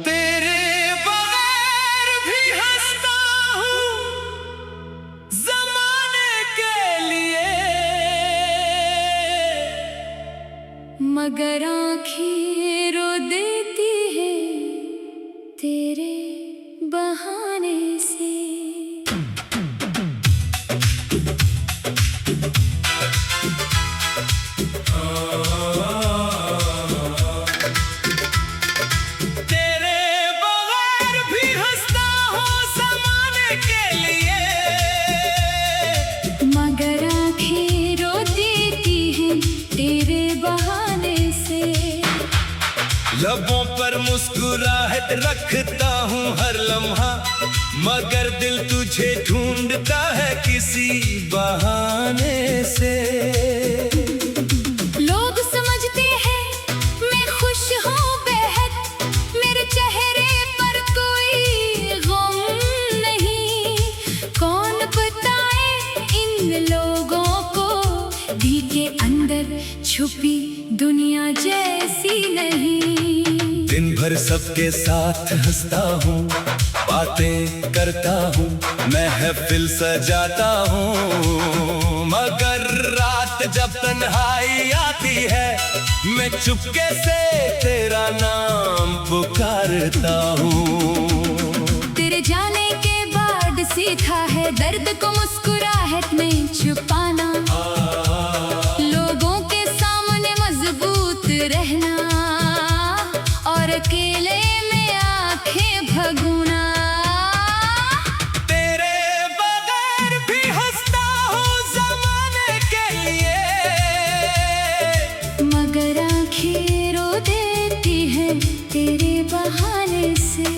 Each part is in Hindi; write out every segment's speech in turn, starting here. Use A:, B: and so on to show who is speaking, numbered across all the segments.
A: तेरे बगैर भी हंसता हूँ ज़माने के लिए,
B: मगर आँखें रो देती है तेरे बहाने से।
A: तेरे बगैर भी हंसता हूँ ज़माने के लिए,
B: मगर आँखें रो देती हैं तेरे बहाने से।
A: लबों पर मुस्कुराहट रखता हूँ हर लम्हा, मगर दिल तुझे ढूंढता है किसी बहाने से।
B: लोग समझते हैं मैं खुश हूँ बेहद, मेरे चेहरे पर कोई गम नहीं। कौन बताए इन लोगों को दिल के अंदर छुपी दुनिया जैसी नहीं।
A: दिन भर सबके साथ हंसता हूँ, बातें करता हूँ, महफिल सजाता हूँ, मगर रात जब तन्हाई आती है मैं चुपके से तेरा नाम पुकारता हूँ।
B: तेरे जाने के बाद सीखा है दर्द को मुस्कुराहट में छुपाना, लोगों के सामने मजबूत रहना और अकेले में आंखें भगोना।
A: तेरे बगैर भी हंसता हूँ ज़माने के लिए,
B: मगर आंखें रो देती हैं तेरे बहाने से।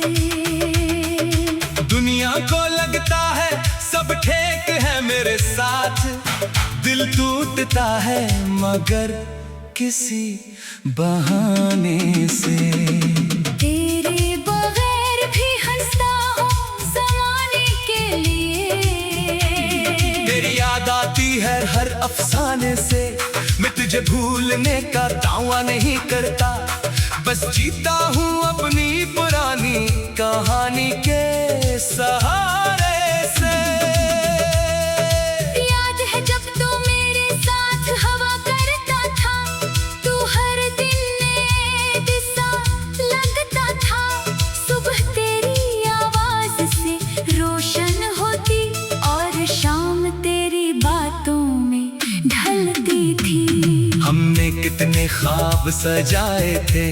A: दुनिया को लगता है सब ठीक है मेरे साथ, दिल टूटता है मगर किसी बहाने से।
B: तेरे बगैर भी हंसता हूँ ज़माने के लिए,
A: तेरी याद आती है हर अफसाने से, मैं तुझे भूलने का दावा नहीं करता, बस जीता हूँ अपनी पुरानी कहानी के सहारे से।
B: याद है जब तू मेरे साथ हवा करता था, तू हर दिन नए दिशा लगता था। सुबह तेरी आवाज से रोशन होती और शाम तेरी बातों में ढलती थी।
A: हमने कितने ख्वाब सजाए थे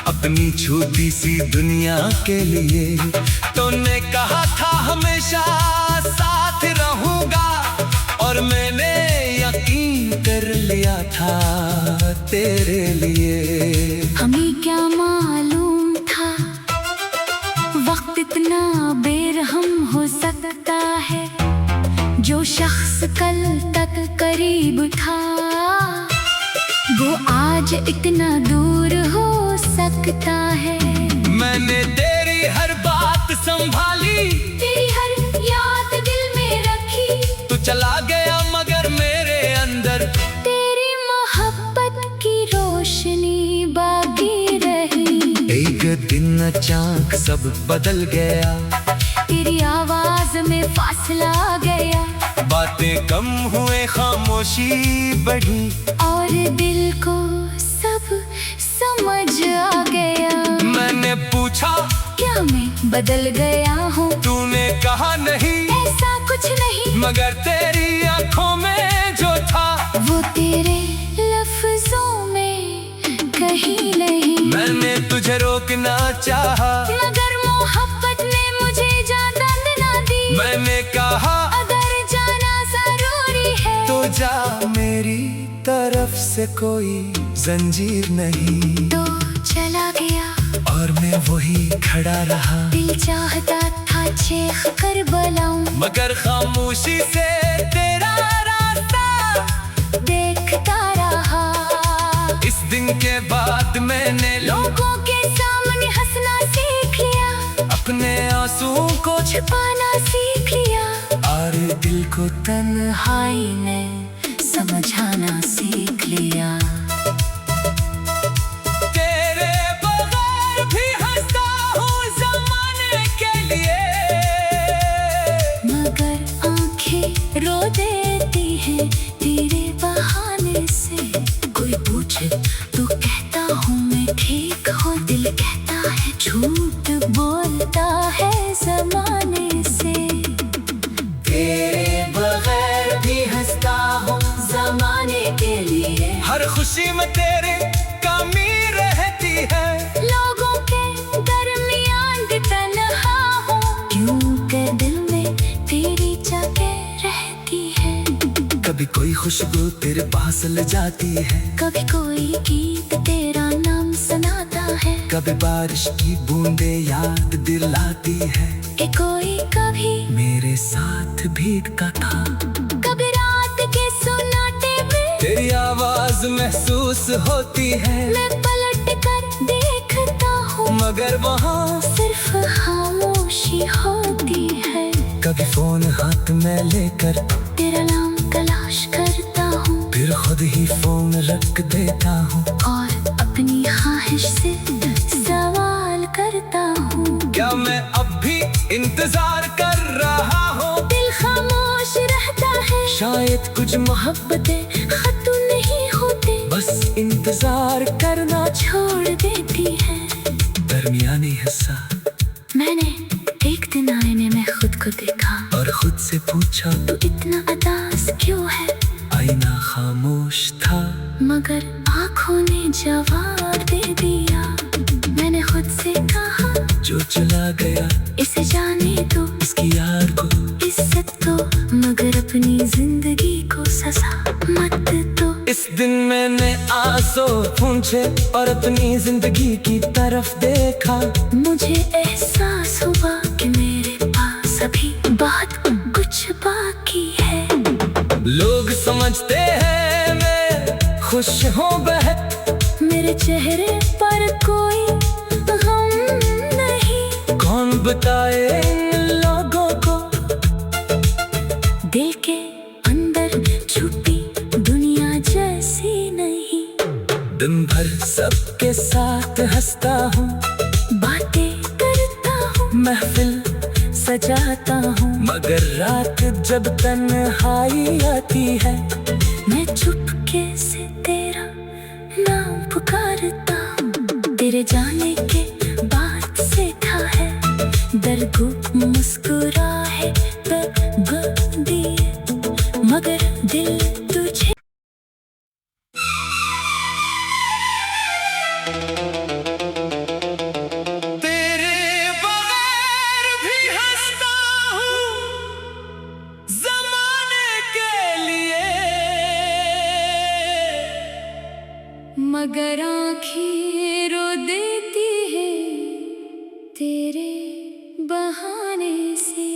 A: अपनी छोटी सी दुनिया के लिए, तूने कहा था हमेशा साथ रहूंगा और मैंने यकीन कर लिया था तेरे लिए।
B: हमें क्या मालूम था वक्त इतना बेरहम हो सकता है, जो शख्स कल तक करीब था वो आज इतना दूर हो सकता है।
A: मैंने तेरी हर बात संभाली,
B: तेरी हर याद दिल में रखी,
A: तू चला गया मगर मेरे अंदर
B: तेरी मोहब्बत की रोशनी बाकी रही।
A: एक दिन अचानक सब बदल गया,
B: तेरी आवाज में फासला आ गया,
A: बातें कम हुए खामोशी बढ़ी,
B: और दिल को सब समझ आ गया।
A: मैंने पूछा
B: क्या मैं बदल गया हूँ,
A: तूने कहा नहीं
B: ऐसा कुछ नहीं,
A: मगर तेरी आंखों में जो था
B: वो तेरे लफ्जों में कहीं नहीं।
A: मैंने तुझे रोकना चाहा,
B: मगर मोहब्बत ने मुझे इजाज़त ना दी।
A: मैंने कहा
B: अगर जाना जरूरी है
A: तो जा, मेरी तरफ से कोई जंजीर नहीं।
B: तो चला गया
A: और मैं वही खड़ा रहा,
B: दिल चाहता था चीख कर बुलाऊं,
A: मगर खामोशी से तेरा रास्ता
B: देखता रहा।
A: इस दिन के बाद मैंने
B: लोगों के सामने हंसना सीख लिया,
A: अपने आंसुओं को
B: छुपाना सीख लिया,
A: और दिल को
B: तन्हाई ने समझाना सीख लिया।
A: तेरे हर खुशी में तेरे कमी रहती है।
B: लोगों के दरमियान तन्हा हूँ, क्यों कर दिल में तेरी जगह रहती है।
A: कभी कोई खुशबू तेरे पास ले जाती है,
B: कभी कोई गीत तेरा नाम सुनाता है,
A: कभी बारिश की बूंदे याद दिलाती है
B: कि कोई कभी
A: मेरे साथ भीगता था।
B: कभी रात के सुनाटे में
A: तेरी आवाज महसूस होती है,
B: मैं पलट कर देखता हूँ,
A: मगर वहाँ
B: सिर्फ खामोशी होती है।
A: कभी फोन हाथ में लेकर
B: तेरा नाम तलाश करता हूँ,
A: फिर खुद ही फोन रख देता हूँ
B: और अपनी ख्वाहिश से सवाल करता हूँ।
A: क्या मैं अब भी इंतजार कर रहा हूँ?
B: दिल खामोश रहता है,
A: शायद कुछ
B: मोहब्बतें खत्म नहीं होते,
A: बस इंतजार करना
B: छोड़ देती है।
A: दरमियानी हिस्सा।
B: मैंने एक दिन आईने में खुद को देखा
A: और खुद से पूछा,
B: तू इतना उदास क्यों है?
A: आईना खामोश था,
B: मगर आँखों ने जवाब दे दिया। मैंने खुद से कहा,
A: जो चला गया
B: इसे जाने दो,
A: इसकी याद को
B: इज्जत दो, मगर अपनी जिंदगी को सजा मत दो।
A: इस दिन मैंने आंसू पूंछे और अपनी जिंदगी की तरफ देखा।
B: मुझे एहसास हुआ कि मेरे पास अभी बहुत कुछ बाकी है।
A: लोग समझते हैं मैं खुश हूँ बहक,
B: मेरे चेहरे पर कोई गम नहीं।
A: कौन बताए इन लोगों को
B: दिल के अंदर छुपी दुनिया जैसी नहीं।
A: दिन भर सबके साथ हंसता हूँ,
B: बातें करता हूँ,
A: महफिल सजाता हूँ, मगर रात जब तन्हाई आती है,
B: मैं चुपके से तेरा नाम पुकारता हूँ। तेरे जाने के बाद सीखा है, दर्द मुस्कुराए बदी, मगर दिल तुझे मगर आँखें रो देती है तेरे बहाने से।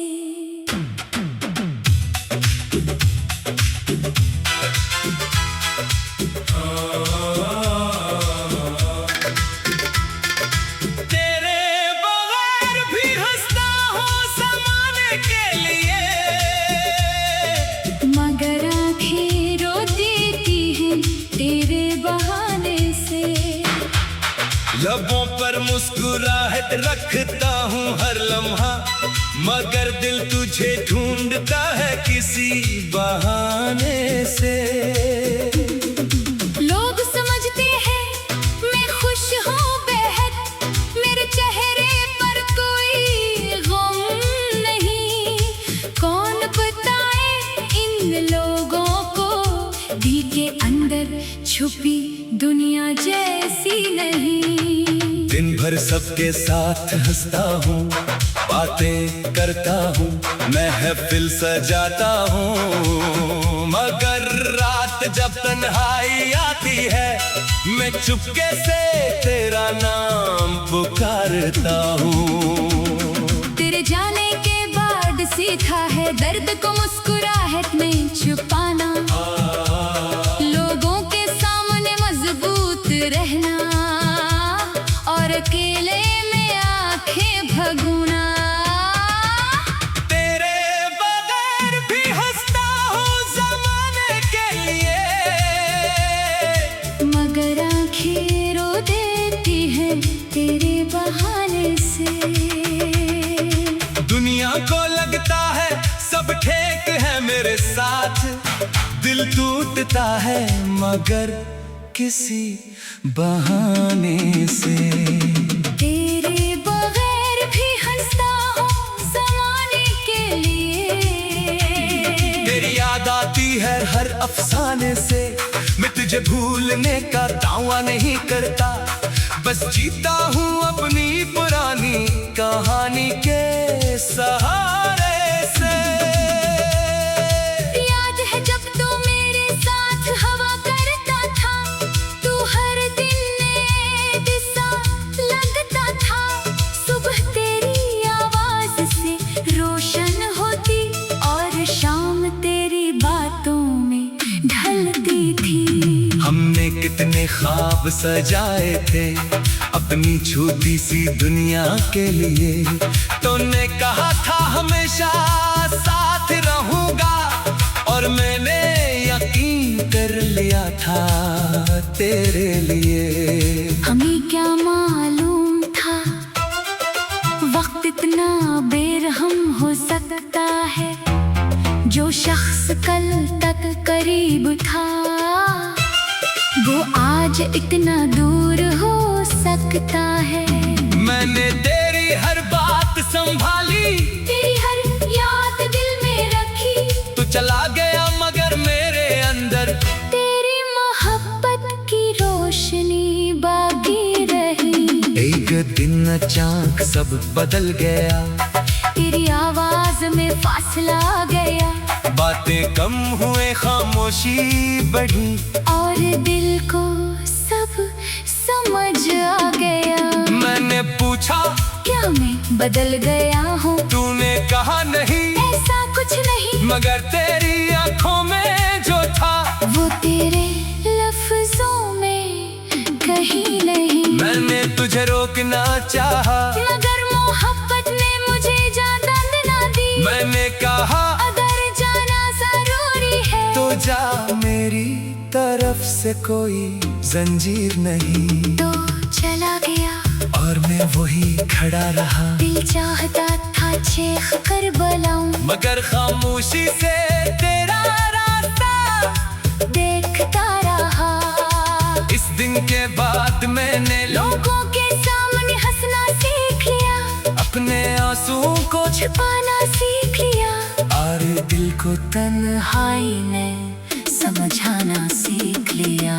A: तेरे बगैर भी हंसता हूँ ज़माने के लिए,
B: मगर आँखें रो देती हैं तेरे बहाने से।
A: लबों पर मुस्कुराहट रखता हूँ हर लम्हा, मगर दिल तुझे ढूंढता है किसी बहाने से।
B: लोग समझते हैं मैं खुश हूँ बेहद, मेरे चेहरे पर कोई गम नहीं। कौन बताए इन लोगों को दिल के अंदर छुपी दुनिया जैसी नहीं।
A: दिन भर सबके साथ हंसता हूँ, बातें करता हूँ, महफिल सजाता हूँ, मगर रात जब तन्हाई आती है, मैं चुपके से तेरा नाम पुकारता हूँ।
B: तेरे जाने के बाद सीखा है दर्द को मुस्कुराहट में छुपाना, लोगों के सामने मजबूत रहना और अकेले में आंखें भगोना।
A: तेरे बगैर भी हंसता हूँ ज़माने के लिए,
B: मगर आंखें रो देती हैं तेरे बहाने से।
A: दुनिया को लगता है सब ठीक है मेरे साथ, दिल टूटता है मगर किसी बहाने से।
B: तेरे बगैर भी हंसता हूँ ज़माने के लिए,
A: तेरी याद आती है हर अफसाने से, मिट तुझे भूलने का दावा नहीं करता, बस जीता हूँ अपनी पुरानी कहानी के सहारे से।
B: याद है जब तू मेरे साथ हवा करता था, तू हर दिन नए दिशा लगता था। सुबह तेरी आवाज से रोशन होती और शाम तेरी बातों में ढलती थी।
A: हमने कितने ख्वाब सजाए थे अपनी छोटी सी दुनिया के लिए, तूने कहा था हमेशा साथ रहूंगा, और मैंने यकीन कर लिया था तेरे लिए।
B: हमें क्या मालूम था वक्त इतना बेरहम हो सकता है, जो शख्स कल तक करीब था वो आज इतना दूर हो सकता है।
A: मैंने तेरी हर बात संभाली,
B: तेरी हर याद दिल में रखी,
A: तू चला गया मगर मेरे अंदर
B: तेरी मोहब्बत की रोशनी बाकी रही।
A: एक दिन अचानक सब बदल गया,
B: तेरी आवाज में फासला आ गया,
A: बातें कम हुए खामोशी बढ़ी,
B: और दिल को सब समझ आ गया।
A: मैंने पूछा
B: क्या मैं बदल गया हूँ?
A: तूने कहा नहीं,
B: ऐसा कुछ नहीं,
A: मगर तेरी आंखों में जो था
B: वो तेरे लफ्जों में कहीं नहीं।
A: मैंने तुझे रोकना चाहा,
B: मगर मोहब्बत ने मुझे इजाजत ना दी।
A: मैंने कहा
B: अगर जाना जरूरी है
A: तो जा, मेरी तरफ से कोई जंजीर नहीं।
B: तो चला गया
A: और मैं वही खड़ा रहा,
B: दिल चाहता था चीख कर बुलाऊं,
A: मगर खामोशी से तेरा रास्ता
B: देखता रहा।
A: इस दिन के बाद मैंने
B: लोगों के सामने हंसना सीख लिया,
A: अपने आंसुओं को
B: छुपाना सीख लिया,
A: और दिल को
B: तन्हाई ने समझाना सीख लिया।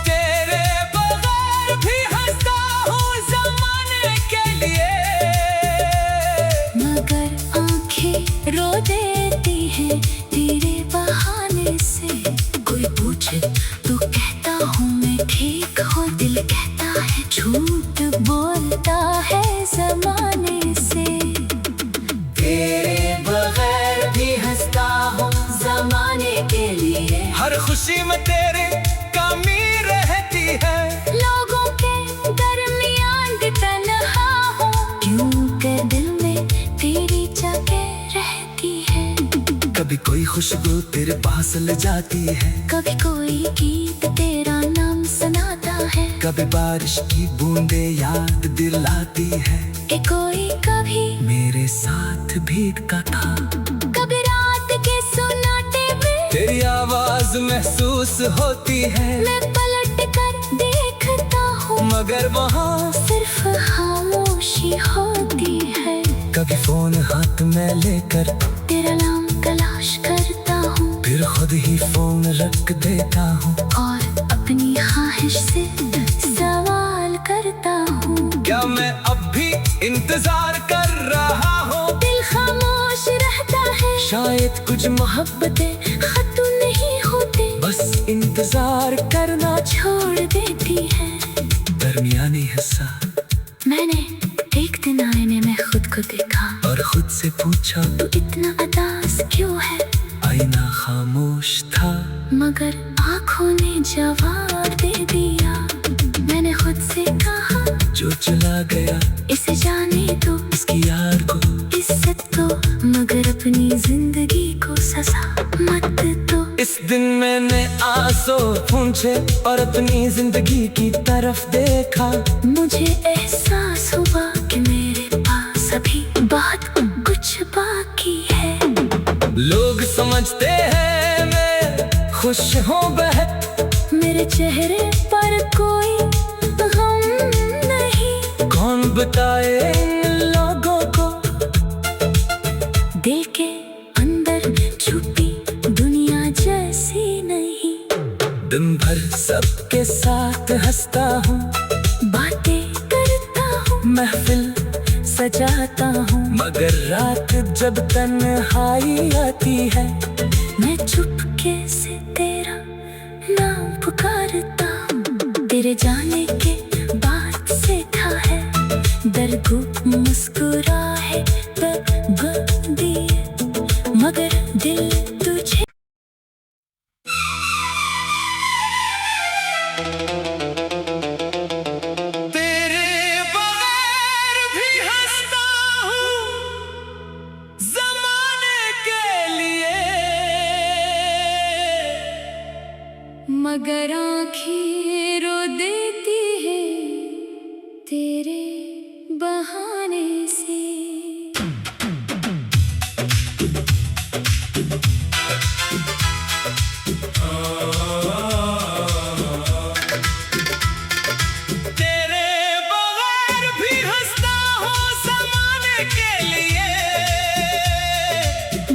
A: तेरे बगैर भी हंसता हूँ ज़माने के लिए,
B: मगर आंखें रो देती हैं तेरे बहाने से। कोई पूछे तो कहता हूँ मैं ठीक हूँ, दिल कहता है झूठ बोलता है जमाने से।
A: तेरे बगैर भी हंसता हूँ
B: जमाने के लिए
A: हर खुशी में तेरे कमी रहती है,
B: लोगों के दरमियान भी तन्हा हूँ, क्योंकि दिल में तेरी जगह रहती है।
A: कभी कोई खुशबू तेरे पास ले जाती है,
B: कभी कोई गीत तेरा नाम सुनाता है,
A: कभी बारिश की बूंदे याद दिलाती है
B: कि कोई कभी
A: मेरे साथ भीगता था।
B: कभी रात के सुनाटे में
A: तेरी आवाज महसूस होती है,
B: मैं पलट कर देखता हूँ,
A: मगर वहाँ
B: सिर्फ खामोशी होती है।
A: कभी फोन हाथ में लेकर
B: तेरा नाम तलाश करता हूँ,
A: फिर खुद ही फोन रख देता हूँ,
B: और अपनी ख्वाहिश से सवाल करता हूँ।
A: क्या मैं अब भी इंतजार कर रहा हूँ?
B: दिल खामोश रहता है,
A: शायद कुछ
B: मोहब्बतें खत्म नहीं होते,
A: बस इंतजार करना
B: छोड़ देती है।
A: दरमियानी हिस्सा।
B: मैंने एक दिन आईने में खुद को देखा,
A: और खुद से पूछा
B: तू इतना उदास क्यों है?
A: आईना खामोश था,
B: मगर आँखों ने जवाब दे दिया। मैंने खुद से कहा,
A: जो चला गया
B: इसे जाने दो,
A: इसकी यार को
B: इज्जत दो, मगर अपनी जिंदगी को सजा मत दो।
A: इस दिन मैंने आंसू पूंछे और अपनी जिंदगी की तरफ देखा।
B: मुझे एहसास हुआ कि मेरे पास अभी बहुत कुछ बाकी है।
A: लोग समझते हैं मैं खुश हूँ बहक,
B: मेरे चेहरे पर कोई गम नहीं।
A: कौन बताए इन लोगों को,
B: दिल के अंदर छुपी दुनिया जैसी नहीं।
A: दिन भर सबके साथ हंसता हूँ,
B: बातें करता हूँ,
A: महफिल सजाता हूँ, मगर रात जब तन्हाई आती है,
B: मैं चुपके से तेरा नाम पुकारता हूँ। तेरे जाने के बाद से था है दर्द, मुस्कुराहट बंदी है, मगर दिल तुझे
A: तेरे बगैर भी हंसता हूँ ज़माने के लिए,
B: मगर आँखें रो देती है तेरे बहाने से।
A: तेरे बगैर भी हंसता हूँ ज़माने के लिए,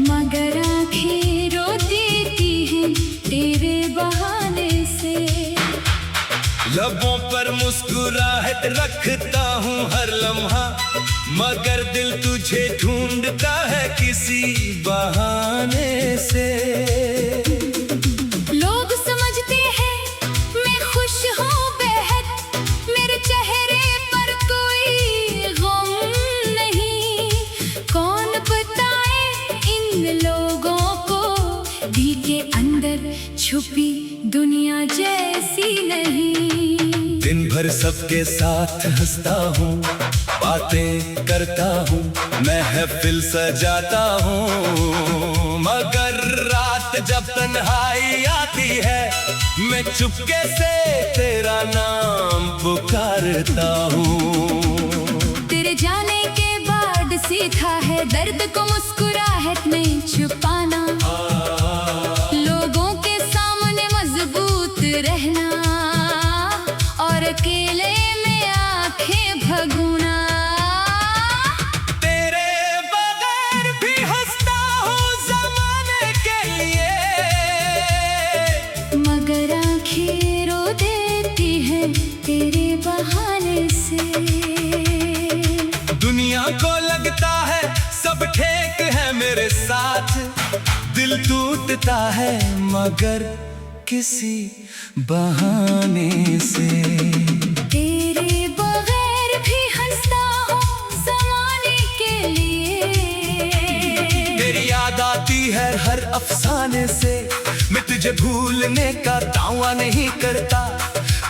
B: मगर आँखें रो देती हैं तेरे बहाने से।
A: लबों पर मुस्कुराहट रखता हूँ हर लम्हा, मगर दिल तुझे ढूंढता है किसी बहाने से।
B: लोग समझते हैं मैं खुश हूँ बेहद, मेरे चेहरे पर कोई गम नहीं। कौन बताए इन लोगों को दिल के अंदर छुपी दुनिया जैसी नहीं।
A: दिन भर सबके साथ हंसता हूँ, बातें करता हूँ, महफिल सजाता हूँ, मगर रात जब तन्हाई आती है, मैं चुपके से तेरा नाम पुकारता हूँ।
B: तेरे जाने के बाद सीखा है दर्द को मुस्कुराहट में छुपाना, लोगों के सामने मजबूत रहना और अकेले में आंखें भगोना।
A: तेरे बगैर भी हंसता हूँ ज़माने के लिए,
B: मगर आंखें रो देती हैं तेरे बहाने से।
A: दुनिया को लगता है सब ठीक है मेरे साथ, दिल टूटता है मगर किसी बहाने से।
B: तेरे बगैर भी हंसता हूँ ज़माने के लिए,
A: तेरी याद आती है हर अफसाने से, मैं तुझे भूलने का दावा नहीं करता,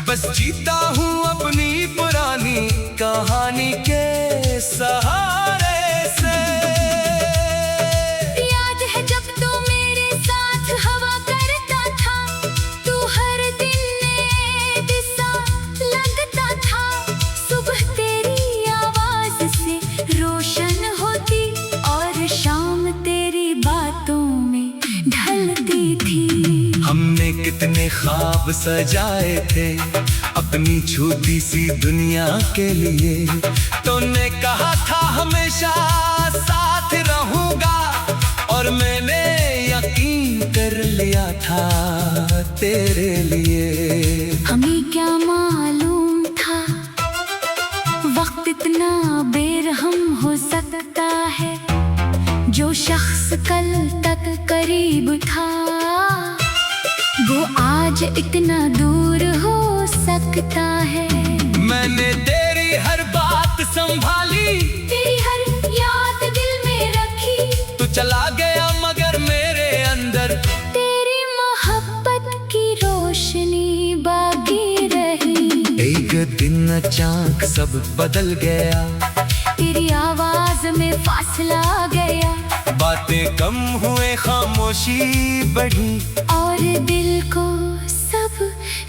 A: बस जीता हूँ अपनी पुरानी कहानी के सहारे से।
B: याद है जब तू मेरे साथ हवा करता था, तू हर दिन नए दिशा लगता था, सुबह तेरी आवाज से रोशन होती और शाम तेरी बातों में ढलती थी।
A: हमने कितने ख्वाब सजाए थे अपनी छोटी सी दुनिया के लिए, तूने कहा था हमेशा साथ रहूंगा, और मैंने यकीन कर लिया था तेरे लिए।
B: हमें क्या मालूम था वक्त इतना बेरहम हो सकता है, जो शख्स कल तक करीब था वो आज इतना दूर हो सकता है।
A: मैंने तेरी हर बात संभाली,
B: तेरी हर याद दिल में रखी,
A: तू चला गया मगर मेरे अंदर
B: तेरी मोहब्बत की रोशनी बाकी रही।
A: एक दिन अचानक सब बदल गया,
B: तेरी आवाज में फासला आ गया,
A: बातें कम हुए खामोशी बढ़ी,
B: और दिल को सब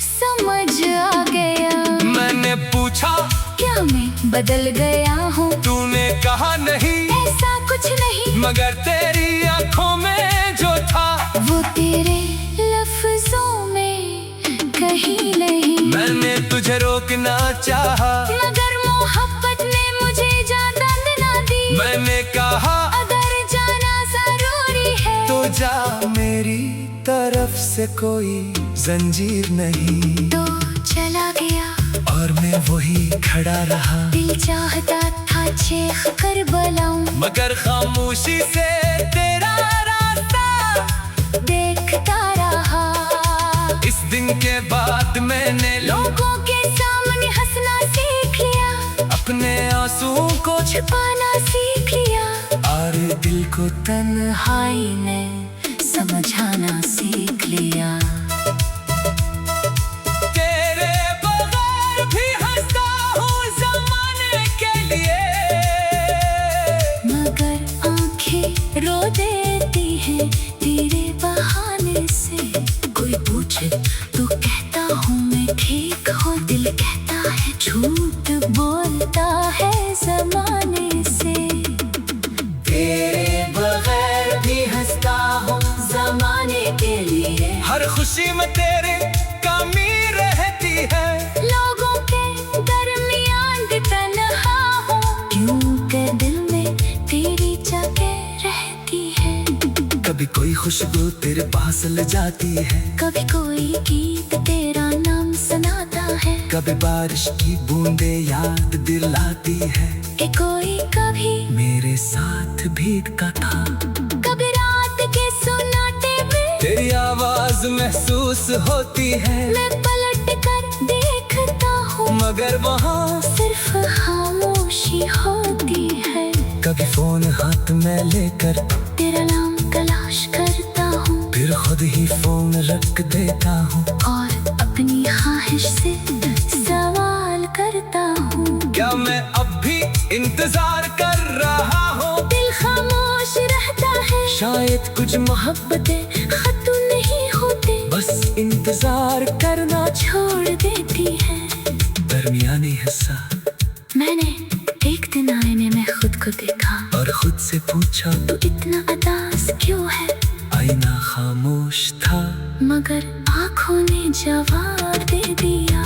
B: समझ आ गया।
A: मैंने पूछा
B: क्या मैं बदल गया हूँ,
A: तूने कहा नहीं
B: ऐसा कुछ नहीं,
A: मगर तेरी आंखों में जो था
B: वो तेरे लफ्जों में कहीं नहीं।
A: मैंने तुझे रोकना चाहा,
B: मगर मोहब्बत ने मुझे इजाज़त ना दी।
A: मैंने कहा
B: अगर जाना जरूरी है
A: तो जा मेरी तरफ से। से कोई जंजीर नहीं।
B: तो चला गया
A: और मैं वही खड़ा रहा,
B: दिल चाहता था चीख कर बुलाऊं,
A: मगर खामोशी से तेरा रास्ता
B: देखता रहा।
A: इस दिन के बाद मैंने
B: लोगों के सामने हंसना सीख लिया,
A: अपने आंसुओं को
B: छुपाना सीख लिया,
A: और दिल को
B: तन्हाई ने समझाना सीख लिया।
A: तेरे बगैर भी हंसता हूँ ज़माने के लिए,
B: मगर आंखें रो देती हैं तेरे बहाने से। कोई पूछे तो कहता हूँ मैं ठीक हूँ, दिल कहता है झूठ बोलता है ज़माने से। तेरे बगैर भी हंसता हूँ ज़माने के लिए,
A: हर खुशी में तेरे कमी रहती है।
B: लोगों के दरमियान भी तन्हा हूँ, क्योंकि दिल में तेरी जगह रहती है।
A: कभी कोई खुशबू तेरे पास ले जाती है,
B: कभी कोई गीत तेरा नाम सुनाता है,
A: कभी बारिश की बूंदे याद दिलाती है
B: कि कोई कभी
A: मेरे साथ भीगता था।
B: कभी रात के सुनाटे में
A: तेरी आवाज महसूस होती है,
B: मैं पलट कर देखता हूँ,
A: मगर वहाँ
B: सिर्फ खामोशी होती है।
A: कभी फोन हाथ में लेकर
B: तेरा नाम तलाश करता हूँ,
A: फिर खुद ही फोन रख देता हूँ,
B: और अपनी ख्वाहिश से सवाल करता हूँ,
A: क्या मैं अब भी इंतजार कर रहा हूँ?
B: दिल खामोश रहता है,
A: शायद कुछ
B: मोहब्बतें खत्म नहीं होते,
A: बस इंतजार करना
B: छोड़ देती है।
A: दरमियानी हिस्सा।
B: मैंने एक दिन आईने में खुद को देखा,
A: और खुद से पूछा
B: तू इतना उदास क्यों है?
A: आईना खामोश था,
B: मगर आँखों ने जवाब दे दिया।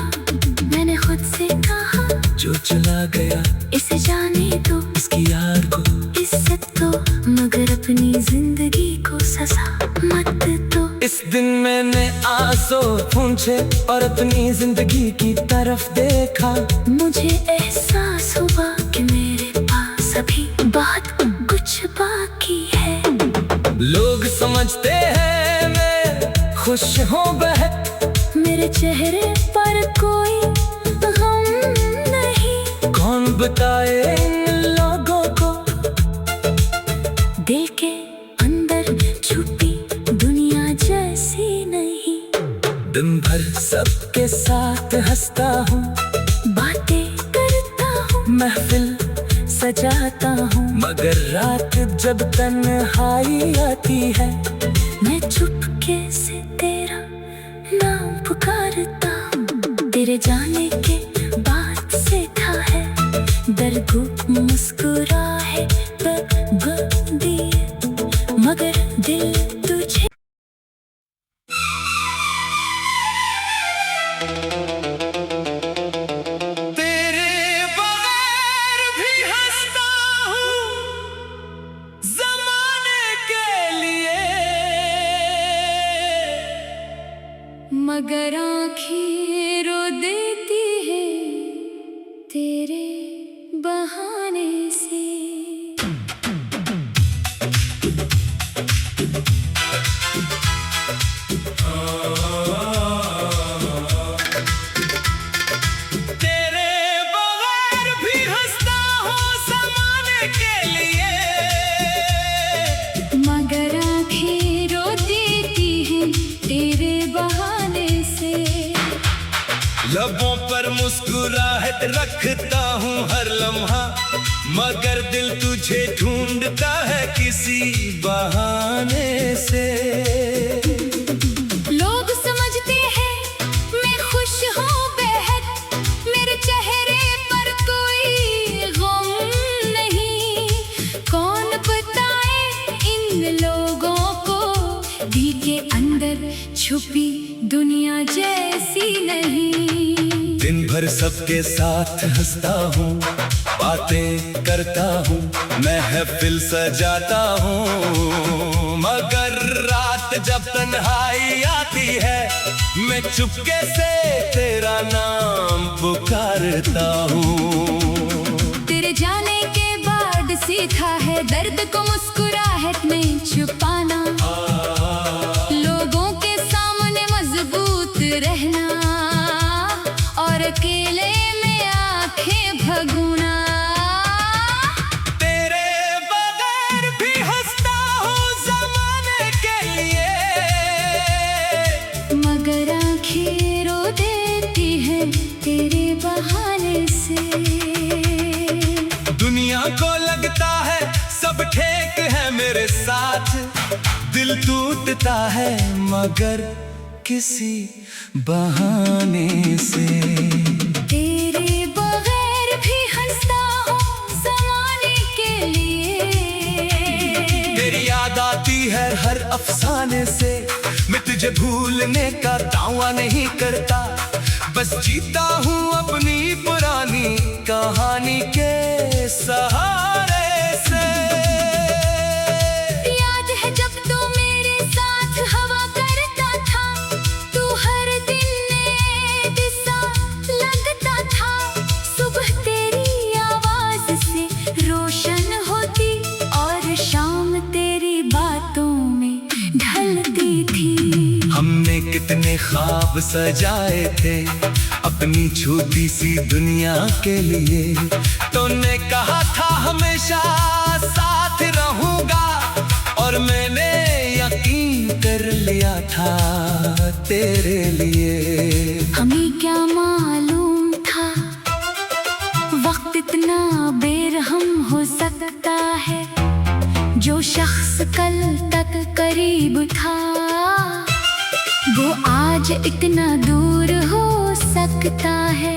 B: मैंने खुद से कहा,
A: जो चला गया
B: इसे जाने दो,
A: इसकी याद को
B: इज्जत दो, मगर अपनी जिंदगी को सजा मत दो।
A: इस दिन मैंने आंसू पूंछे और अपनी जिंदगी की तरफ देखा।
B: मुझे एहसास हुआ कि मेरे पास अभी बहुत कुछ बाकी है।
A: लोग समझते हैं मैं खुश हूँ बहक,
B: मेरे चेहरे पर कोई गम नहीं,
A: कौन बताए इन लोगों को
B: दिल के अंदर छुपी दुनिया जैसी नहीं।
A: दिन भर सबके साथ हंसता हूँ,
B: बातें करता हूँ,
A: महफिल सजाता हूँ, मगर रात जब तन्हाई आती है,
B: मैं चुपके से तेरा नाम पुकारता हूँ। तेरे जाने के बाद से था है दर्द मुस्कुराए दिए, मगर दिल तुझे
A: तेरे बगैर भी हंसता हूँ ज़माने के लिए,
B: मगर आँखें रो देती है तेरे बहाने से।
A: तेरे बगैर भी हंसता हूँ ज़माने के लिए,
B: मगर आँखें रो देती हैं तेरे बहाने से।
A: लबों पर मुस्कुराहट रखता हूँ हर लम्हा, मगर दिल तुझे ढूंढता है किसी बहाने से।
B: लोग समझते हैं मैं खुश हूँ बेहद, मेरे चेहरे पर कोई गम नहीं, कौन बताए इन लोगों को दिल के अंदर छुपी दुनिया जैसी नहीं।
A: दिन भर सबके साथ हंसता हूँ, बातें करता हूँ, महफिल सजाता हूँ, मगर रात रात जब तन्हाई आती है, मैं चुपके से तेरा नाम पुकारता हूँ।
B: तेरे जाने के बाद सीखा है दर्द को मुस्कुराहट में छुपाना, लोगों के सामने मजबूत रहना और अकेले में आंखें भगोना। तेरे बहाने से
A: दुनिया को लगता है सब ठीक है मेरे साथ, दिल टूटता है मगर किसी बहाने से।
B: तेरे बगैर भी हंसता हूँ ज़माने के लिए,
A: तेरी याद आती है हर अफसाने से, मैं तुझे भूलने का दावा नहीं करता, बस जीता हूँ अपनी पुरानी कहानी के सहारे से।
B: याद है जब तू मेरे साथ हवा करता था, तू हर दिन नए दिशा लगता था, सुबह तेरी आवाज से रोशन होती और शाम तेरी बातों में ढलती थी।
A: हमने कितने ख्वाब सजाए थे अपनी छोटी सी दुनिया के लिए, तूने कहा था हमेशा साथ रहूंगा और मैंने यकीन कर लिया था तेरे लिए।
B: हमें क्या मालूम था वक्त इतना बेरहम हो सकता है, जो शख्स कल तक करीब था वो आज इतना दूर हो सकता है।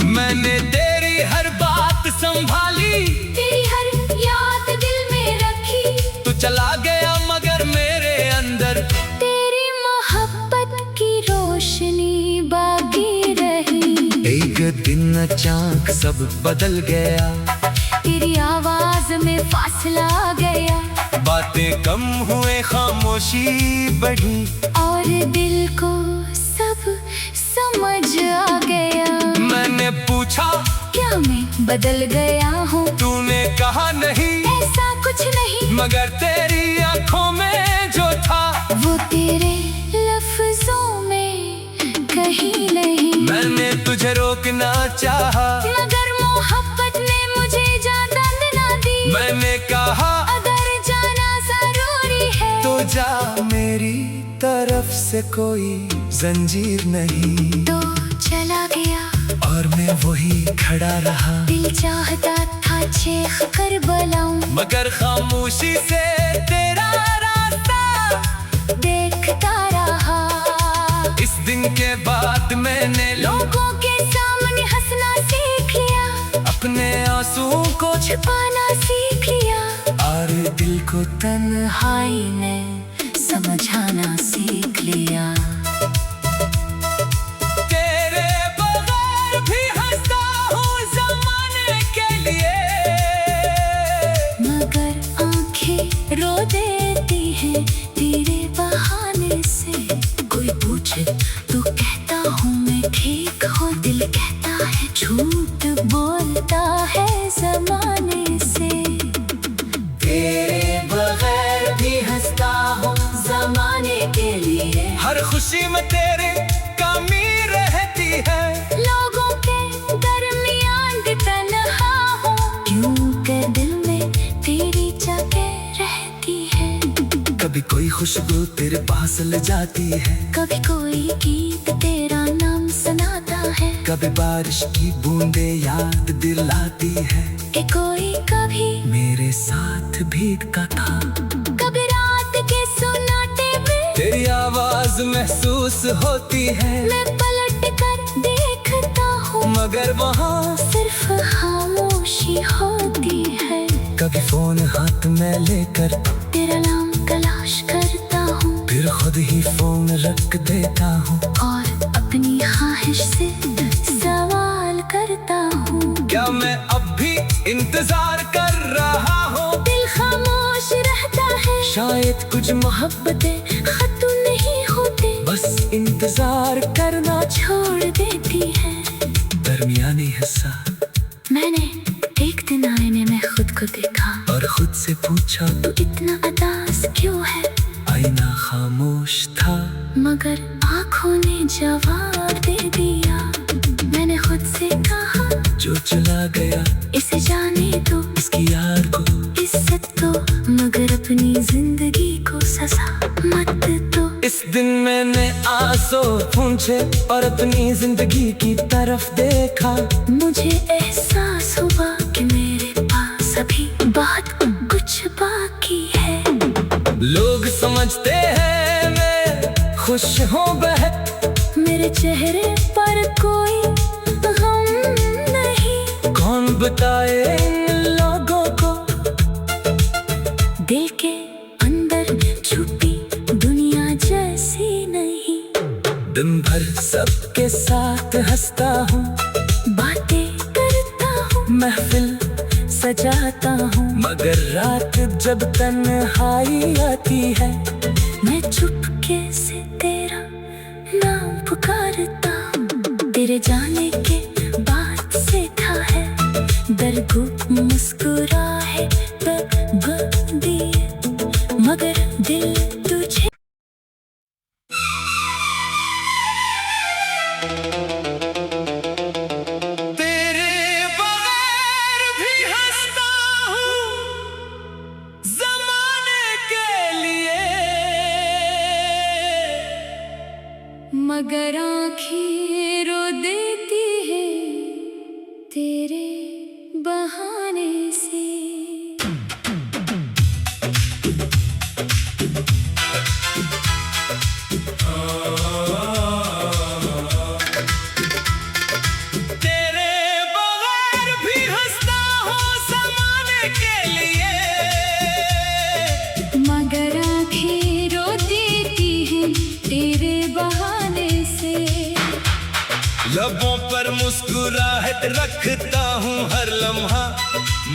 A: मैंने तेरी हर बात संभाली,
B: तेरी हर याद दिल में रखी,
A: तू चला गया मगर मेरे अंदर
B: तेरी मोहब्बत की रोशनी बाकी रही।
A: एक दिन अचानक सब बदल गया,
B: तेरी आवाज में फासला आ गया,
A: बातें कम हुए खामोशी बढ़ी
B: और दिल को सब समझ आ गया।
A: मैंने पूछा
B: क्या मैं बदल गया हूँ,
A: तूने कहा नहीं
B: ऐसा कुछ नहीं,
A: मगर तेरी आंखों में जो था
B: वो तेरे लफ्जों में कहीं नहीं।
A: मैंने तुझे रोकना चाहा
B: मगर मोहब्बत ने मुझे इजाज़त ना दी।
A: मैंने कहा
B: अगर जाना जरूरी है
A: तो जा, मेरी तरफ से कोई जंजीर नहीं।
B: तो चला गया
A: और मैं वही खड़ा रहा,
B: दिल चाहता था चीख कर बुलाऊं,
A: मगर खामोशी से तेरा रास्ता
B: देखता रहा।
A: इस दिन के बाद मैंने
B: लोगों के सामने हंसना सीख लिया,
A: अपने आंसुओं को
B: छुपाना सीख लिया,
A: और दिल को
B: तन्हाई ने समझाना सीख लिया।
A: तेरे बगैर भी हंसता हूँ ज़माने के लिए,
B: मगर आंखें रो देती हैं तेरे बहाने से। कोई पूछे तो कहता हूँ मैं ठीक हूँ, दिल कहता है झूठ बोलता है ज़माने से।
A: तेरे बगैर भी हंसता हूँ
B: ज़माने के लिए,
A: हर खुशी में तेरे कमी रहती है,
B: लोगों के दरमियान तन्हा हूँ, क्योंकि दिल में तेरी जगह रहती है।
A: कभी कोई खुशबू तेरे पास ले जाती है,
B: कभी कोई गीत तेरा नाम सुनाता है,
A: कभी बारिश की बूंदे याद दिलाती है
B: कि कोई कभी
A: मेरे साथ भीगता था।
B: कभी रात के सुनाटे में
A: तेरी आवाज महसूस होती है,
B: मैं पलट कर देखता हूँ,
A: मगर वहाँ
B: सिर्फ खामोशी होती है।
A: कभी फोन हाथ में लेकर
B: तेरा नाम तलाश करता हूँ,
A: फिर खुद ही फोन रख देता हूँ,
B: और अपनी ख्वाहिश से सवाल करता हूँ।
A: क्या मैं अब भी इंतजार कर रहा हूँ?
B: दिल खामोश रहता है,
A: शायद कुछ
B: मोहब्बतें खत्म
A: बस इंतजार करना
B: छोड़ देती है।
A: दरमियानी हिस्सा।
B: मैंने एक दिन आईने में खुद को देखा
A: और खुद से पूछा
B: तू इतना उदास क्यों है।
A: आईना खामोश था
B: मगर आँखों ने जवाब दे दिया। मैंने खुद से कहा
A: जो चला गया
B: इसे जाने दो,
A: इसकी याद को
B: इज्जत दो, मगर अपनी जिंदगी को सजा मत दो।
A: इस दिन मैंने आंसू पूंछे और अपनी जिंदगी की तरफ देखा।
B: मुझे एहसास हुआ कि मेरे पास अभी बहुत कुछ बाकी है।
A: लोग समझते हैं मैं खुश हूँ बहक,
B: मेरे चेहरे पर कोई गम नहीं।
A: कौन बताए इन लोगों को
B: दिल के अंदर छुपी दुनिया जैसी नहीं।
A: दिन भर सबके साथ हंसता हूँ,
B: बातें करता हूँ,
A: महफिल सजाता हूँ, मगर रात जब तन्हाई आती है
B: मैं चुपके से तेरा नाम पुकारता हूँ। तेरे जाने के बाद सीखा है दर्द मुस्कुराए दिए, मगर दिल तुझे मगर आँखें रो देती है तेरे बहाने से।
A: तेरे बगैर भी हंसता हूँ ज़माने के लिए,
B: मगर आँखें रो देती हैं तेरे बहाने से।
A: लबों पर मुस्कुराहट रखता हूँ हर लम्हा,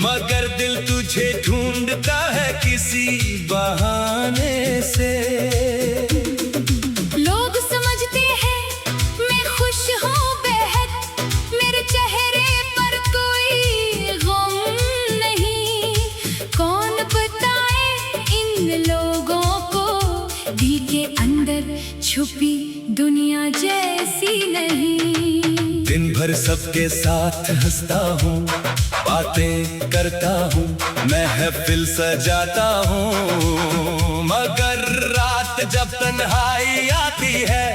A: मगर दिल तुझे ढूंढता है किसी बहाने से।
B: लोग समझते हैं मैं खुश हूँ बेहद, मेरे चेहरे पर कोई गम नहीं। कौन बताए इन लोगों को दिल के अंदर छुपी दुनिया जैसी नहीं।
A: दिन भर सबके साथ हंसता हूँ, बातें करता हूँ, महफिल सजाता हूँ, मगर रात जब तन्हाई आती है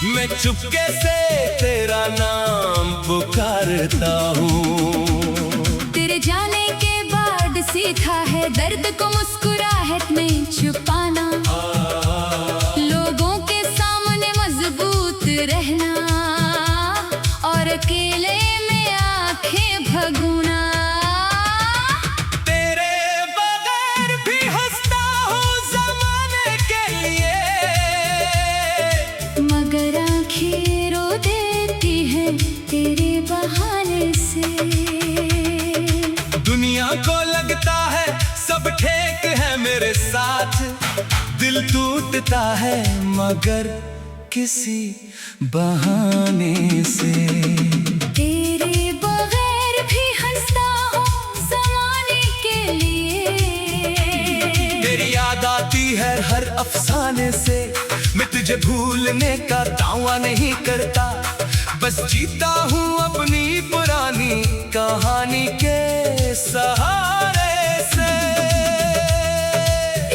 A: मैं चुपके से तेरा नाम पुकारता हूँ।
B: तेरे जाने के बाद सीखा है दर्द को मुस्कुराहट में छुपाना, लोगों के सामने मजबूत रहना और अकेले में आंखें भगोना।
A: तेरे बगैर भी हंसता हूँ ज़माने के लिए,
B: मगर आंखें रो देती हैं तेरे बहाने से।
A: दुनिया को लगता है सब ठीक है मेरे साथ, दिल टूटता है मगर किसी बहाने से।
B: तेरे बगैर भी हंसता हूँ ज़माने के लिए।
A: तेरी याद आती है हर अफसाने से, मैं तुझे भूलने का दावा नहीं करता, बस जीता हूँ अपनी पुरानी कहानी के सहारे से।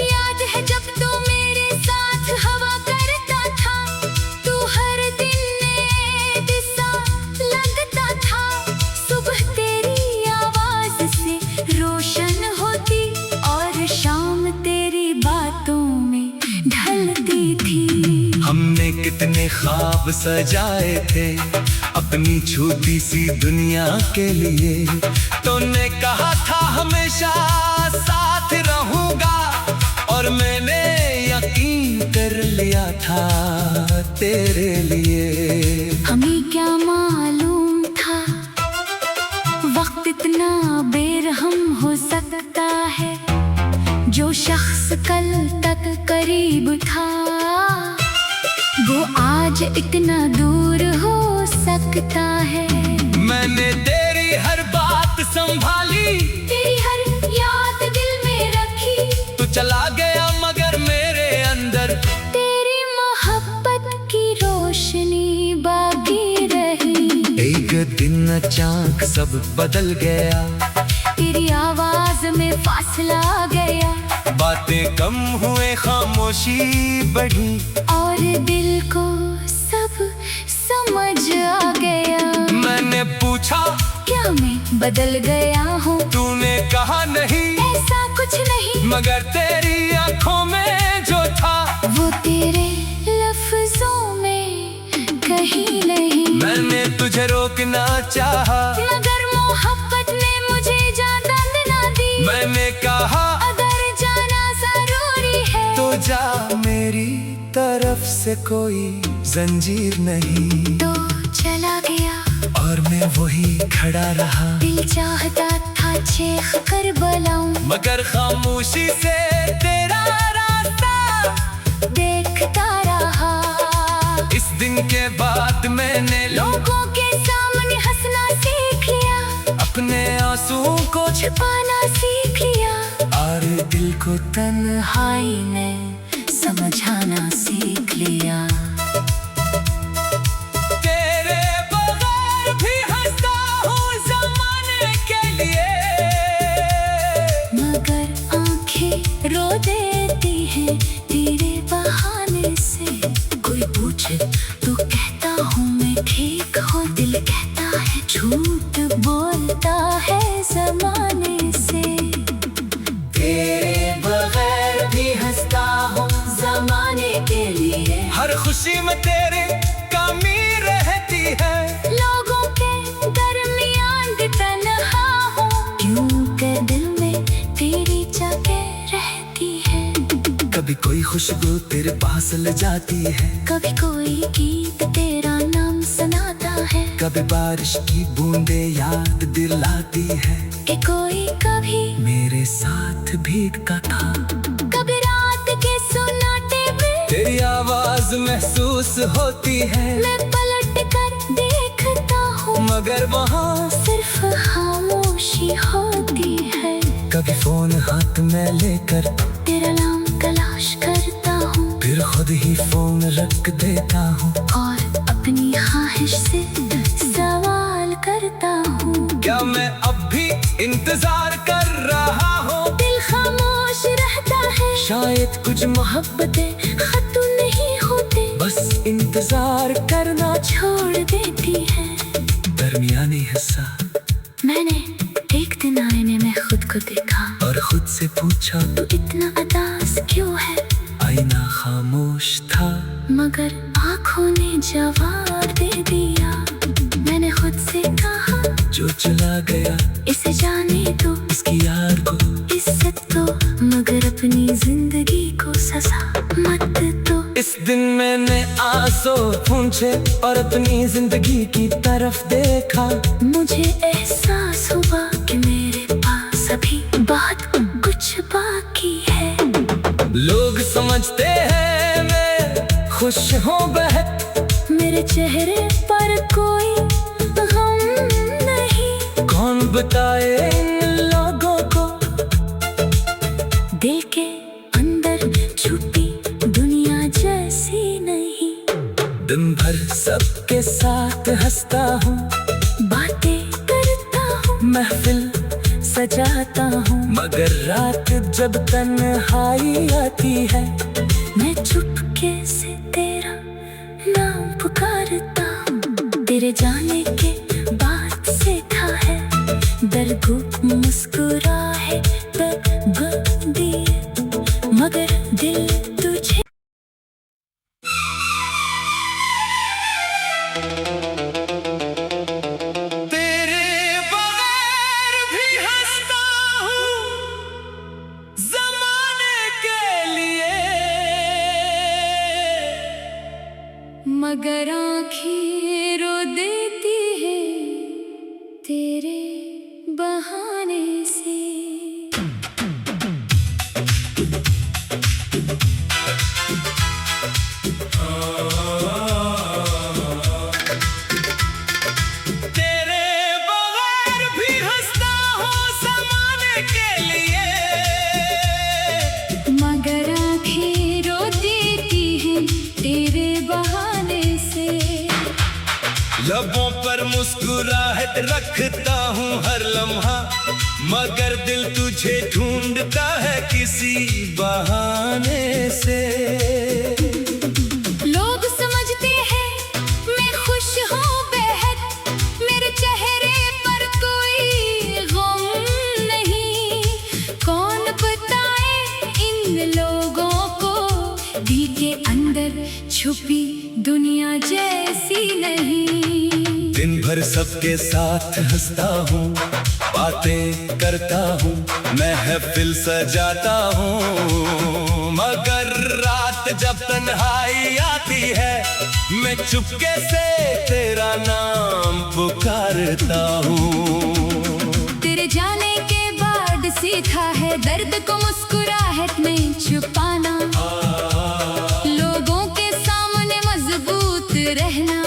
B: याद है जब तू मेरे साथ हवा करता था, तू हर दिन नए दिशा लगता था। सुबह तेरी आवाज से रोशन होती और शाम तेरी बातों में ढलती थी।
A: हमने कितने ख्वाब सजाए थे अपनी छोटी सी दुनिया के लिए, तूने कहा था हमेशा साथ रहूंगा और मैंने यकीन कर लिया था तेरे लिए।
B: हमें क्या मालूम था वक्त इतना बेरहम हो सकता है, जो शख्स कल तक करीब था वो आज इतना दूर हो सकता है।
A: मैंने तेरी हर बात संभाली,
B: तेरी हर याद दिल में रखी।
A: तू चला गया मगर मेरे अंदर
B: तेरी मोहब्बत की रोशनी बाकी रही।
A: एक दिन अचानक सब बदल गया,
B: तेरी आवाज में फासला आ गया।
A: बातें कम हुए, खामोशी बढ़ी,
B: और दिल को सब समझ आ गया।
A: मैंने पूछा
B: क्या मैं बदल गया हूँ?
A: तूने कहा नहीं,
B: ऐसा कुछ नहीं,
A: मगर तेरी आंखों में जो था
B: वो तेरे लफ्जों में कहीं नहीं।
A: मैंने तुझे रोकना चाहा,
B: मगर मोहब्बत ने मुझे इजाजत ना दी।
A: मैंने कहा
B: अगर जाना जरूरी है
A: तो जा, मेरी तरफ से कोई जंजीर नहीं।
B: तो चला गया
A: और मैं वही खड़ा रहा,
B: दिल चाहता था चीख कर बुलाऊं,
A: मगर खामोशी से तेरा रास्ता
B: देखता रहा।
A: इस दिन के बाद मैंने
B: लोगों के सामने हंसना सीख लिया,
A: अपने आंसुओं को
B: छुपाना सीख लिया।
A: और दिल को
B: तन्हाई ने समझाना सीख लिया।
A: तेरे बगैर भी हंसता हूँ ज़माने के लिए,
B: मगर आंखें रो देती हैं तेरे बहाने से। कोई पूछे तो कहता हूँ मैं ठीक हूँ, दिल कहता है झूठ बोलता है जमाने से।
A: तेरे
B: बगैर भी हंसता हूँ जमाने के लिए।
A: हर खुशी में तेरे कमी रहती है,
B: लोगों के दरमियान भी तन्हा हूँ, क्योंकि दिल में तेरी जगह रहती है।
A: कभी कोई खुशबू तेरे पास ले जाती है,
B: कभी कोई गीत तेरा नाम सुनाता है,
A: कभी बारिश की बूंदे याद दिलाती है
B: कि कोई कभी
A: मेरे साथ भीगता था।
B: कभी रात के सुनाटे में
A: तेरी आवाज महसूस होती है,
B: मैं पलट कर देखता हूँ,
A: मगर वहाँ
B: सिर्फ खामोशी होती है।
A: कभी फोन हाथ में लेकर
B: तेरा नाम तलाश करता हूँ,
A: फिर खुद ही फोन रख देता हूँ।
B: और अपनी ख्वाहिश से सवाल करता हूँ,
A: क्या मैं अब भी इंतजार कर रहा हूँ?
B: दिल खामोश रहता है,
A: शायद कुछ
B: मोहब्बतें खत्म नहीं होते,
A: बस इंतजार करना
B: छोड़ देती है।
A: दरमियानी हिस्सा।
B: मैंने एक दिन आईने में खुद को देखा,
A: और खुद से पूछा
B: तू इतना उदास क्यों है?
A: आईना खामोश था,
B: मगर आँखों ने जवाब दे दिया। मैंने खुद से कहा
A: जो चला गया
B: इसे जाने दो,
A: इसकी यार को
B: इज्जत दो, मगर अपनी जिंदगी को सजा मत दो।
A: इस दिन मैंने आंसू पूंछे और अपनी जिंदगी की तरफ देखा।
B: मुझे एहसास हुआ कि मेरे पास अभी बहुत कुछ बाकी है।
A: लोग समझते हैं मैं खुश हूँ बहक,
B: मेरे चेहरे पर कोई गम नहीं।
A: कौन बताए इन लोगों को
B: दिल के अंदर छुपी दुनिया जैसी नहीं।
A: दिन भर सबके साथ हंसता हूँ,
B: बातें करता हूँ,
A: महफिल सजाता हूँ, मगर रात जब तन्हाई आती है
B: मैं चुपके से तेरा नाम पुकारता हूँ। तेरे जाने के बाद सीखा है दर्द मुस्कुरा है बदी, मगर दिल तुझे मगर आँखें रो देती है तेरे बहाने से।
A: लबों पर मुस्कुराहट रखता हूँ हर लम्हा, मगर दिल तुझे ढूंढता है किसी बहाने से।
B: लोग समझते हैं मैं खुश हूँ बेहद, मेरे चेहरे पर कोई गम नहीं। कौन बताए इन लोगों को दिल के अंदर छुपी दुनिया जैसी नहीं।
A: दिन भर सबके साथ हंसता हूँ, बातें करता हूँ, महफिल सजाता हूँ, मगर रात जब तन्हाई आती है, मैं चुपके से तेरा नाम पुकारता हूँ।
B: तेरे जाने के बाद सीखा है दर्द को मुस्कुराहट में छुपाना, लोगों के सामने मजबूत रहना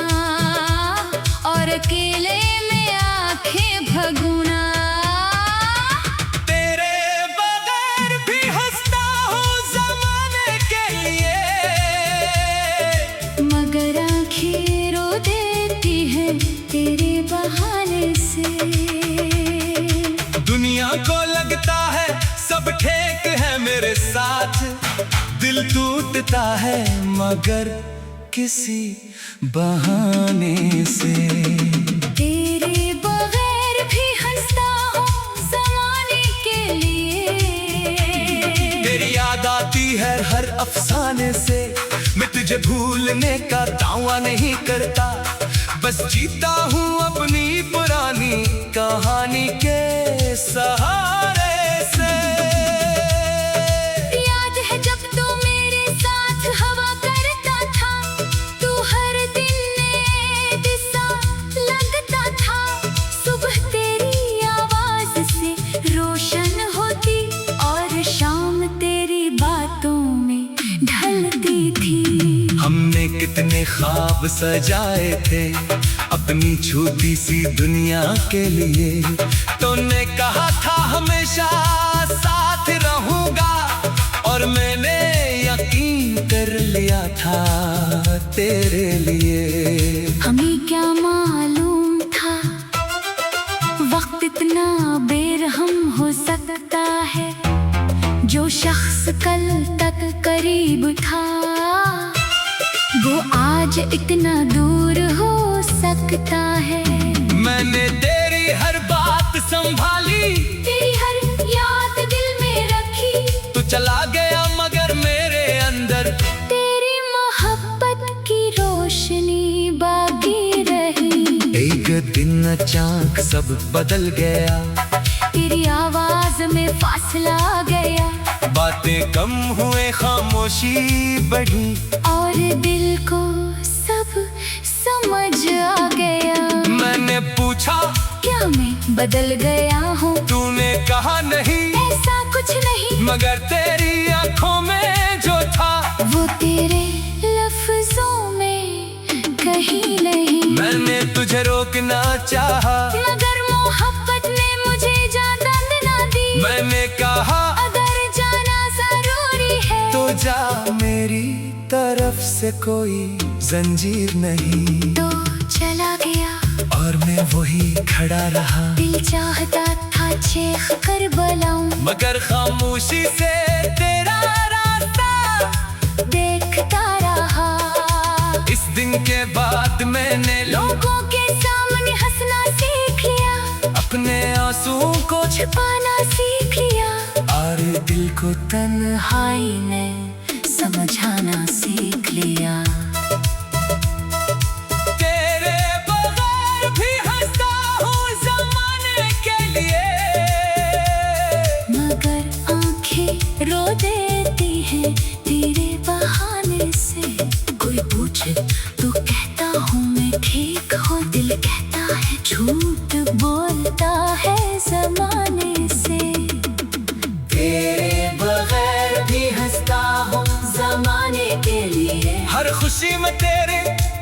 B: और अकेले में आंखें भगोना।
A: तेरे बगैर भी हंसता हूँ ज़माने के लिए,
B: मगर आंखें रो देती हैं तेरे बहाने से।
A: दुनिया को लगता है सब ठीक है मेरे साथ, दिल टूटता है मगर किसी बहाने से।
B: तेरे बगैर भी हंसता हूँ ज़माने के लिए,
A: तेरी याद आती है हर अफसाने से, मैं तुझे भूलने का दावा नहीं करता, बस जीता हूँ अपनी पुरानी कहानी के सहारे से।
B: याद है जब तू मेरे साथ हवा करता था, तू हर दिन नए दिशा लगता था। सुबह तेरी आवाज से रोशन होती और शाम तेरी बातों में ढलती थी।
A: हमने कितने ख्वाब सजाए थे अपनी छोटी सी दुनिया के लिए, तूने कहा था हमेशा साथ रहूंगा, और मैंने यकीन कर लिया था तेरे लिए।
B: हमें क्या मालूम था वक्त इतना बेरहम हो सकता है, जो शख्स कल तक करीब था वो आज इतना दूर हो सकता है।
A: मैंने तेरी हर बात संभाली,
B: तेरी हर याद दिल में रखी,
A: तू चला गया मगर मेरे अंदर
B: तेरी मोहब्बत की रोशनी बाकी रही।
A: एक दिन अचानक सब बदल गया,
B: तेरी आवाज में फासला आ गया,
A: बातें कम हुए खामोशी बढ़ी,
B: और दिल को सब समझ आ गया।
A: मैंने पूछा
B: क्या मैं बदल गया हूँ,
A: तूने कहा नहीं
B: ऐसा कुछ नहीं,
A: मगर तेरी आंखों में जो था
B: वो तेरे लफ्जों में कहीं नहीं।
A: मैंने तुझे रोकना चाहा,
B: मगर मोहब्बत ने मुझे इजाज़त ना दी।
A: मैंने कहा
B: अगर जाना जरूरी है
A: तो जा, मेरी तरफ से कोई जंजीर नहीं।
B: तो चला गया
A: और मैं वही खड़ा रहा,
B: दिल चाहता था चीख कर बुलाऊं,
A: मगर खामोशी से तेरा रास्ता
B: देखता रहा।
A: इस दिन के बाद मैंने
B: लोगों के सामने हंसना सीख लिया,
A: अपने आंसुओं को
B: छुपाना सीख लिया,
A: और दिल को
B: तन्हाई ने समझाना सीख लिया।
A: तेरे बगैर भी हंसता हूँ ज़माने के लिए,
B: मगर आंखें रो देती हैं तेरे बहाने से। कोई पूछे तो कहता हूँ मैं ठीक हूँ, दिल कहता है झूठ बोलता है ज़माने से।
A: तेरे
B: बगैर भी हंसता हूँ ज़माने के लिए,
A: हर खुशी में तेरे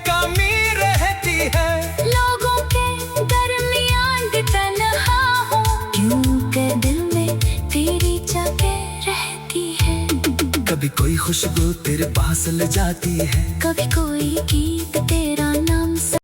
A: कमी रहती है,
B: लोगों के दरमियान तन्हा हूँ, क्योंकि दिल में तेरी जगह रहती है।
A: कभी कोई खुशबू तेरे पास ले जाती है,
B: कभी कोई गीत तेरा नाम